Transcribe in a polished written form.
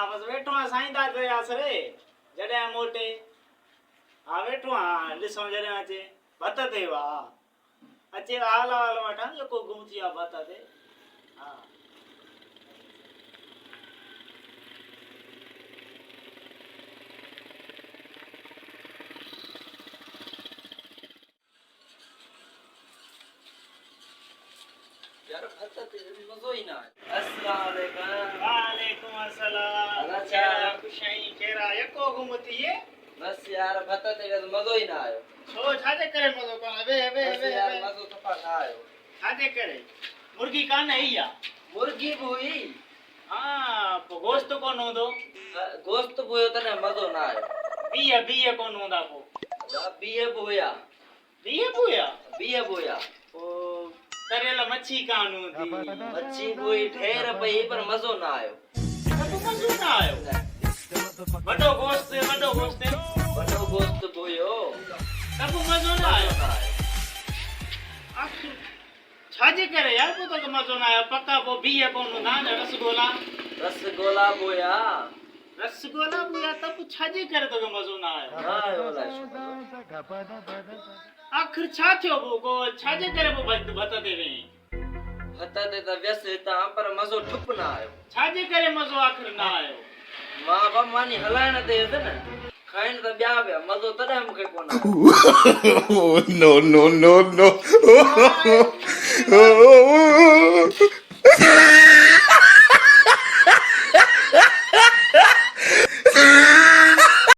बस वेठो आ साईं दा दयास रे जॾहिं मोटे हा वेठो आ ॾिसो जॾहिं अचे भत ते वाह अचे हाल हाल वठां जेको गुम थी वियो भत ते हा यार भत ते मज़ो ही ना आयो। अस्सलाम वालेकुम। वालेकुम अस्सलाम केरा खुशाई केरा यको गुम थिए बस यार भत ते मज़ो ही ना आयो। छो छाजे करे मज़ो कोन वे वे बस वे यार मज़ो सफ़ा ना आयो। छाजे करे मुर्गी कान आई या मुर्गी भी हुई हाँ पो गोश्त कोन हूंदो गोश्त भी हुयो तने मज़ो ना आयो। बीह बीह कोन हूंदा पो बीह भी हुया बीह पुया बीह भी हुया ओ तरियल मच्छी कान हूंदी मच्छी भी हुई ढेर पई पर मज़ो ना आयो। तो मज़ो ना आयो वॾो गोश्त वॾो गोश्त भी हुयो तब मज़ो ना आयो आखिर छाजे करे यार को तो मज़ो ना आयो पक्का पो बीह कोन हूंदा न रसगोला रसगोला भी हुया रसगोला बुया तब छाजे करे तो मज़ो ना आयो ना आयो अलाए आखिर छा थियो को छाजे करे पो भत ते वे भत ते त व्यस हितां पर मज़ो ठुप ना आयो। छाजे करे मज़ो आखिर ना आयो मां बाप मानी हलाइण ते हुयसि न खाइण त ॿिया विया मज़ो तॾहिं मूंखे कोन आयो। no, no, no, no.